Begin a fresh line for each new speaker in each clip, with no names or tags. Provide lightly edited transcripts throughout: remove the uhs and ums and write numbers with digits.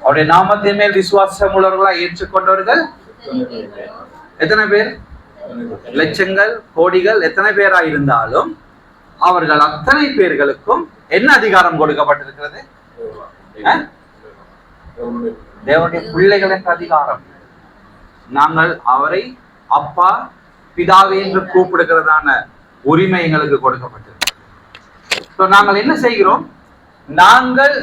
அவருடைய நாமத்தின் மேல் விசுவாசம் உள்ளவர்களா ஏற்றுக்கொண்டவர்கள் எத்தனை பேர்? லட்சங்கள், கோடிகள், எத்தனை பேரா இருந்தாலும் அவர்கள் அத்தனை பேர்களுக்கும் என்ன அதிகாரம் கொடுக்கப்பட்டிருக்கிறது? தேவனுடைய பிள்ளைகள் என்ற அதிகாரம். நாங்கள் அவரை அப்பா, பிதாவே என்று கூப்பிடுகிறதான உரிமை எங்களுக்கு கொடுக்கப்பட்டிருக்கிறது. நாங்கள் என்ன செய்கிறோம்? நாங்கள்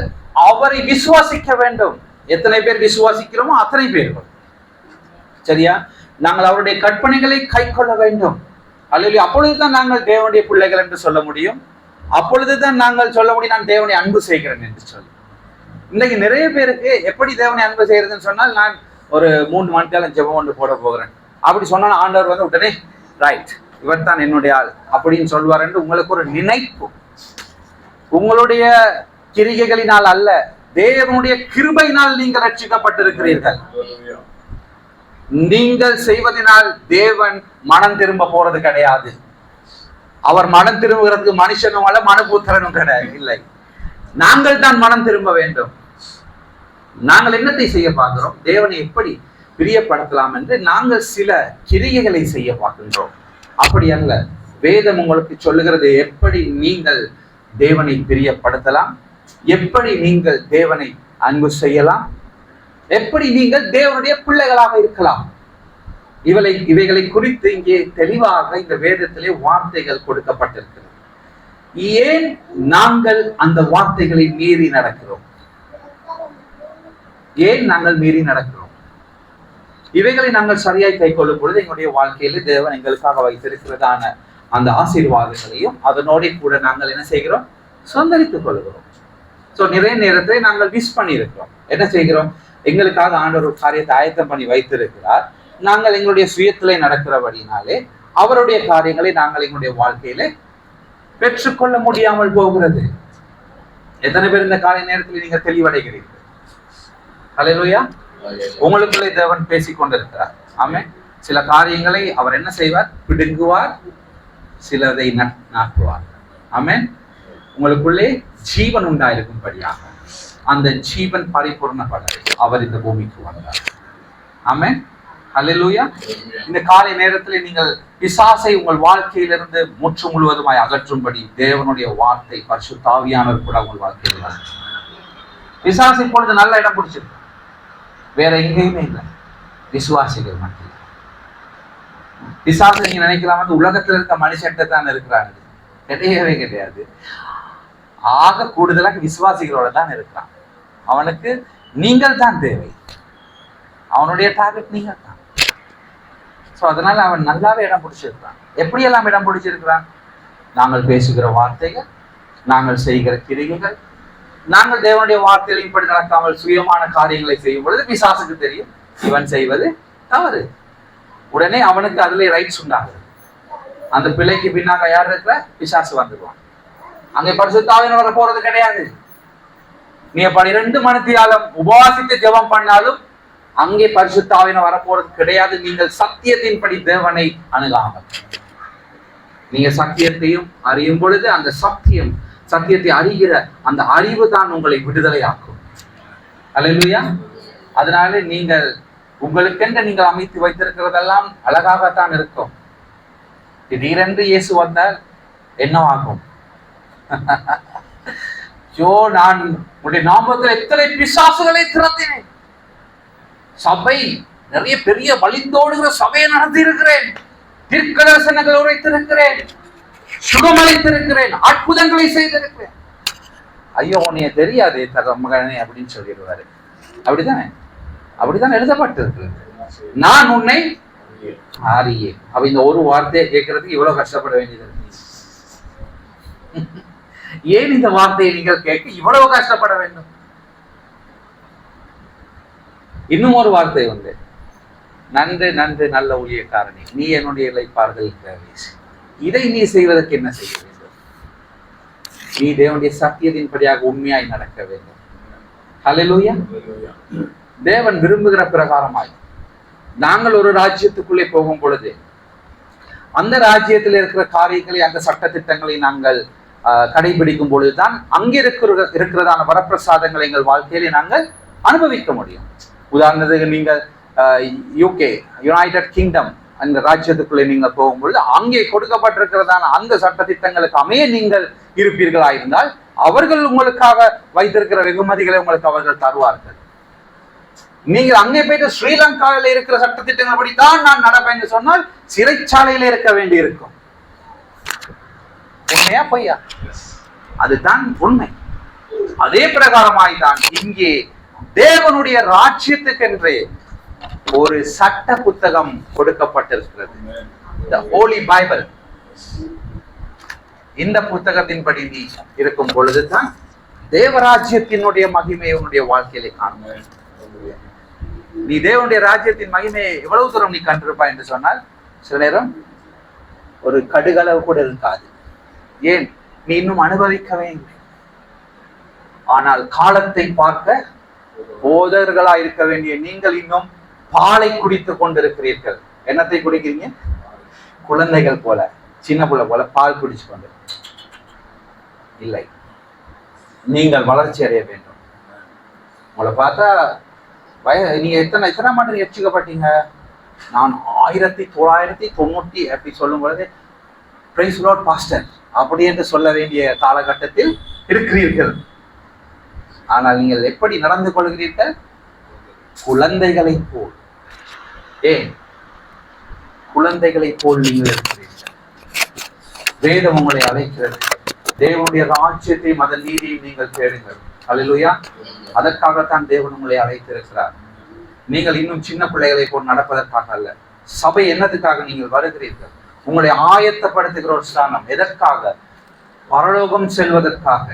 அவரை விசுவாசிக்க வேண்டும். எத்தனை பேர் விசுவாசிக்கிறோமோ அத்தனை பேர்கள், சரியா? நாங்கள் அவருடைய கற்பனைகளை கை கொள்ள வேண்டும். அல்லது அப்பொழுதுதான் நாங்கள் தேவனுடைய பிள்ளைகள் என்று சொல்ல முடியும். அப்பொழுதுதான் நாங்கள் சொல்ல முடியும் நான் தேவனை அன்பு செய்கிறேன் என்று சொல்லி. இன்னைக்கு நிறைய பேருக்கு எப்படி தேவனை அன்பு செய்யறதுன்னு சொன்னால், நான் ஒரு 3 மணிக்காலம் ஜெபம் ஒன்று போட போகிறேன் அப்படி சொன்னால் ஆண்டவர் வந்து உடனே ரைட், இவர் தான் என்னுடைய ஆள் அப்படின்னு சொல்வார் என்று உங்களுக்கு ஒரு நினைப்பு. உங்களுடைய கிரிகைகளினால் அல்ல, தேவனுடைய கிருபையினால் நீங்கள் ரட்சிக்கப்பட்டிருக்கிறீர்கள். நீங்கள் செய்வதனால் தேவன் மனம் திரும்ப போறது கிடையாது. அவர் மனம் திரும்புகிறதுக்கு மனுஷனும் அல்ல, மனுபுத்திரனும் கிடையாது. இல்லை, நாங்கள் தான் மனம் திரும்ப வேண்டும். நாங்கள் என்னத்தை செய்ய பார்க்கிறோம்? தேவனை எப்படி பிரியப்படுத்தலாம் என்று நாங்கள் சில கிரியைகளை செய்ய பார்க்கின்றோம். அப்படி அல்ல, வேதம் உங்களுக்கு சொல்லுகிறது எப்படி நீங்கள் தேவனை பிரியப்படுத்தலாம், எப்படி நீங்கள் தேவனை அன்பு செய்யலாம், எப்படி நீங்கள் தேவனுடைய பிள்ளைகளாக இருக்கலாம். இவைகளை குறித்து இங்கே தெளிவாக இந்த வேதத்திலே வார்த்தைகள் கொடுக்கப்பட்டிருக்கிறது. ஏன் நாங்கள் அந்த வார்த்தைகளை மீறி நடக்கிறோம்? ஏன் நாங்கள் மீறி நடக்கிறோம்? இவைகளை நாங்கள் சரியாய் கை கொள்ளும் பொழுது எங்களுடைய வாழ்க்கையில தேவன் எங்களுக்காக வைத்திருக்கிறதான அந்த ஆசீர்வாதங்களையும் அதனோட கூட நாங்கள் என்ன செய்கிறோம்? சொந்தரித்துக் கொள்கிறோம். நிறைய நேரத்தில் நாங்கள் மிஸ் பண்ணி இருக்கிறோம். என்ன செய்கிறோம்? எங்களுக்காக ஆண்டவர் ஒரு காரியத்தை ஆயத்தம் பண்ணி வைத்திருக்கிறார். நாங்கள் எங்களுடைய சுயத்திலே நடக்கிறபடினாலே அவருடைய காரியங்களை நாங்கள் எங்களுடைய வாழ்க்கையில பெற்றுக்கொள்ள முடியாமல் போகிறது. எத்தனை பேர் இந்த காலை நேரத்தில் நீங்க தெளிவடைகிறீர்கள்? ஹல்லேலூயா. உங்களுக்குள்ளே தேவன் பேசிக் கொண்டிருக்கிறார். ஆமென். சில காரியங்களை அவர் என்ன செய்வார்? பிடுங்குவார், சிலதை நாட்டுவார். ஆமென். உங்களுக்குள்ளே ஜீவன் உண்டாயிருக்கும்படியாக அந்த ஜீவன் பரிபூர்ணப்பட அவர் இந்த பூமிக்கு வந்தார். ஆமென். ஹல்லேலூயா. இந்த காலை நேரத்தில் நீங்கள் பிசாசை உங்கள் வாழ்க்கையிலிருந்து முற்று முழுவதுமாய் அகற்றும்படி தேவனுடைய வார்த்தை பரிசுத்த ஆவியானவர் கூட உங்கள் வாழ்க்கையில் வரும். பிசாசை இப்பொழுது நல்ல இடம் பிடிச்சிருக்கு, வேற எங்கேயுமே இல்லை, விசுவாசிகள் மட்டும். பிசாசை நீங்க நினைக்கலாம் உலகத்தில் இருக்க மனுஷன்ட்ட தான் இருக்கிறாங்க, கிடையவே கிடையாது. ஆக கூடுதலாக விசுவாசிகளோட தான் இருக்கிறான். அவனுக்கு நீங்கள் தான் தேவை, அவனுடைய டார்கெட் நீங்கள் தான். அதனால அவன் நல்லாவே இடம் பிடிச்சிருக்கிறான். எப்படியெல்லாம் இடம் பிடிச்சிருக்கிறான்? நாங்கள் பேசுகிற வார்த்தைகள், நாங்கள் செய்கிற கிரிகைகள், நாங்கள் தேவனுடைய வார்த்தைகளை இப்படி நடக்காமல் சுயமான காரியங்களை செய்யும் பொழுது பிசாசுக்கு தெரியும் இவன் செய்வது தவறு. உடனே அவனுக்கு அதுல ரைட்ஸ் உண்டாகுது. அந்த பிள்ளைக்கு பின்னாக யார் இருக்கிற? பிசாசு வந்துடுவான். அங்கே பரிசுத்த ஆவியானவர் வர போறது கிடையாது. நீ 12 மணித்தியாலம் உபவாசித்து ஜெபம் பண்ணாலும் அங்கே பரிசுத்த ஆவியானவர் வரப்போறது கிடையாது. நீங்கள் சத்தியத்தின்படி தேவனை அணுகாமல், நீங்க சத்தியத்தையும் அறியும் பொழுது அந்த சத்தியத்தை அறிகிற அந்த அறிவு தான் உங்களை விடுதலை ஆக்கும். அல்லேலூயா. அதனால நீங்கள் உங்களுக்கென்று நீங்கள் அமைத்து வைத்திருக்கிறதெல்லாம் அழகாகத்தான் இருக்கும். திடீரென்று இயேசு வந்தால் என்னவாகும்? நான் உடைய நாமத்தில் எத்தனை பிசாசுகளை திறத்தினேன், சபை நிறைய பெரிய வலிந்தோடுகிற சபையை நடத்தி இருக்கிறேன், தீர்க்கதரிசனங்கள் உரைத்திருக்கிறேன், சுகமளித்திருக்கிறேன், அற்புதங்களை செய்திருக்கிறேன். ஐயோ உன்னைய தெரியாது மகனே அப்படின்னு சொல்லிடுவாரு. அப்படிதான் எழுதப்பட்டிருக்கு. நான் உன்னை அறியேன். அவ இந்த ஒரு வார்த்தையை கேட்கறதுக்கு இவ்வளவு கஷ்டப்பட வேண்டியது இருக்கு. ஏன் இந்த வார்த்தையை நீங்கள் கேட்க இவ்வளவு கஷ்டப்பட வேண்டும்? இன்னும் ஒரு வார்த்தை உண்டு. நன்று நன்று நல்ல ஊழியக்காரனே, நீ என்னுடைய இளைப்பாறுதல் பிரவேசி. இதை நீ செய்வதற்கு என்ன செய்ய வேண்டும்? நீ தேவனுடைய சத்தியத்தின்படியாக உண்மையாய் நடக்க வேண்டும். ஹல்லேலூயா. தேவன் விரும்புகிற பிரகாரமாய் நாங்கள் ஒரு ராஜ்யத்துக்குள்ளே போகும் பொழுது அந்த ராஜ்யத்தில் இருக்கிற காரியங்களை, அந்த சட்ட திட்டங்களை நாங்கள் கடைபிடிக்கும் பொழுதுதான் அங்கே இருக்கிறதான வரப்பிரசாதங்களை எங்கள் வாழ்க்கையிலே நாங்கள் அனுபவிக்க முடியும். உதாரணத்துக்கு நீங்கள் யூகே, யுனைடெட் கிங்டம் அந்த ராஜ்யத்துக்குள்ளே நீங்கள் போகும்பொழுது அங்கே கொடுக்கப்பட்டிருக்கிறதான அந்த சட்ட திட்டங்களுக்கு அமைய நீங்கள் இருப்பீர்களாயிருந்தால் அவர்கள் உங்களுக்காக வைத்திருக்கிற வெகுமதிகளை உங்களுக்கு அவர்கள் தருவார்கள். நீங்கள் அங்கே போயிட்டு ஸ்ரீலங்காவில் இருக்கிற சட்டத்திட்டங்கள் படித்தான் நான் நடப்பேன் சொன்னால் சிறைச்சாலையில இருக்க வேண்டி இருக்கும். உண்மையா பொய்யா? அதுதான் உண்மை. அதே பிரகாரமாய்தான் இங்கே தேவனுடைய ராஜ்யத்துக்கென்றே ஒரு சட்ட புத்தகம் கொடுக்கப்பட்டிருக்கிறது, The Holy Bible. இந்த புத்தகத்தின்படி நீ இருக்கும் பொழுதுதான் தேவராஜ்யத்தினுடைய மகிமையை உன்னுடைய வாழ்க்கையிலே காணும். நீ தேவனுடைய ராஜ்யத்தின் மகிமையை எவ்வளவு தூரம் நீ கண்டிருப்பாய் என்று சொன்னால் சில நேரம் ஒரு கடுகளவு கூட இருக்காது. ஏன்? நீ இன்னும் அனுபவிக்கவே இல்லை. ஆனால் காலத்தை பார்க்க போதர்களா இருக்க வேண்டிய நீங்கள் இன்னும் பாலை குடித்துக் கொண்டிருக்கிறீர்கள். என்னத்தை குடிக்கிறீங்க? குழந்தைகள் போல, சின்ன பிள்ளை போல பால் குடிச்சு கொண்டு இல்லை. நீங்கள் வளர்ச்சி அடைய வேண்டும். உங்களை பார்த்தா நீங்க எத்தனை மாட்டு எச்சிக்கப்பட்டீங்க? நான் 1990 அப்படி சொல்லும் பொழுது பிரைஸ் லார்ட் பாஸ்டர் அப்படி என்று சொல்ல வேண்டிய காலகட்டத்தில் இருக்கிறீர்கள். ஆனால் நீங்கள் எப்படி நடந்து கொள்கிறீர்கள்? குழந்தைகளை போல். ஏன் குழந்தைகளை போல் நீங்கள் இருக்கிறீர்கள்? வேதம் உங்களை அழைக்கிறது. தேவனுடைய ராஜ்யத்தை மத நீதியை நீங்கள் தேடுங்கள். அல்லேலூயா. அதற்காகத்தான் தேவன் உங்களை அழைத்திருக்கிறார். நீங்கள் இன்னும் சின்ன பிள்ளைகளை போல் நடப்பதற்காக அல்ல. சபை என்னதுக்காக நீங்கள் வருகிறீர்கள்? உங்களை ஆயத்தப்படுத்துகிற ஒரு ஸ்தானம். எதற்காக? பரலோகம் செல்வதற்காக.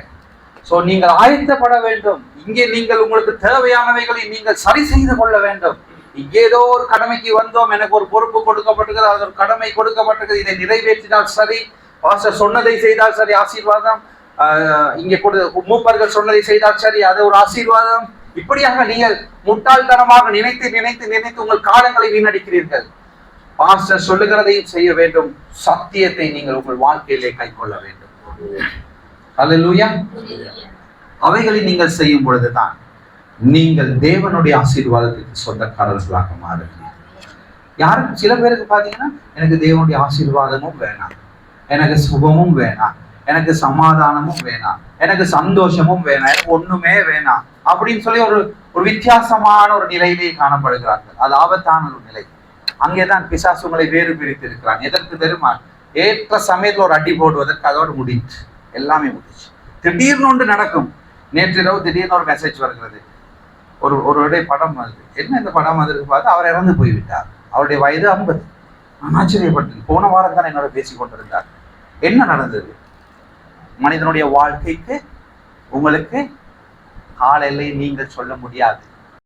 சோ நீங்கள் ஆயத்தப்பட வேண்டும். இங்கே நீங்கள் உங்களுக்கு தேவையானவைகளை நீங்கள் சரி செய்து கொள்ள வேண்டும். இங்கே ஏதோ ஒரு கடமைக்கு வந்தோம், எனக்கு ஒரு பொறுப்பு கொடுக்கப்பட்டிருக்கிறது, அது ஒரு கடமை கொடுக்கப்பட்டிருக்கிறது, இதை நிறைவேற்றினால் சரி, பாஸ்டர் சொன்னதை செய்தால் சரி ஆசீர்வாதம், இங்கே மூப்பர்கள் சொன்னதை செய்தால் சரி அது ஒரு ஆசீர்வாதம். இப்படியாக நீங்கள் முட்டாள்தனமாக நினைத்து நினைத்து நினைத்து உங்கள் காலங்களை வீணடிக்கிறீர்கள். பாஸ்டர் சொல்லுகிறதையும் செய்ய வேண்டும். சத்தியத்தை நீங்கள் உங்கள் வாழ்க்கையிலே கைக்கொள்ள வேண்டும். அல்லேலூயா. அவைகளை நீங்கள் செய்யும் பொழுதுதான் நீங்கள் தேவனுடைய ஆசீர்வாதத்துக்கு சொந்தக்காரர்களாக மாறுகிறீர்கள். யாரும் சில பேருக்கு பாத்தீங்கன்னா எனக்கு தேவனுடைய ஆசீர்வாதமும் வேணாம், எனக்கு சுகமும் வேணாம், எனக்கு சமாதானமும் வேணாம், எனக்கு சந்தோஷமும் வேணாம், எனக்கு ஒண்ணுமே வேணாம் அப்படின்னு சொல்லி ஒரு வித்தியாசமான ஒரு நிலையிலே காணப்படுகிறார்கள். அது ஆபத்தான ஒரு நிலை. அங்கேதான் பிசாசுகளை வேறு பிரித்து இருக்கிறான். எதற்கு தெரியுமா? ஏற்ற சமயத்துல ஒரு அடி போடுவதற்கு அதோடு முடிச்சு எல்லாமே முடிச்சு. திடீர்னு ஒன்று நடக்கும். நேற்றிரவு திடீர்னு ஒரு மெசேஜ் வருகிறது. ஒரு படம் வருது. என்ன இந்த படம் வந்திருக்கு பார்த்து அவர் இறந்து போய்விட்டார். அவருடைய வயது 50. நான் ஆச்சரியப்பட்டேன். போன வாரம் தான் என்னோட பேசி கொண்டிருந்தார். என்ன நடந்தது? மனிதனுடைய வாழ்க்கைக்கு உங்களுக்கு காலையிலே நீங்கள் சொல்ல முடியாது.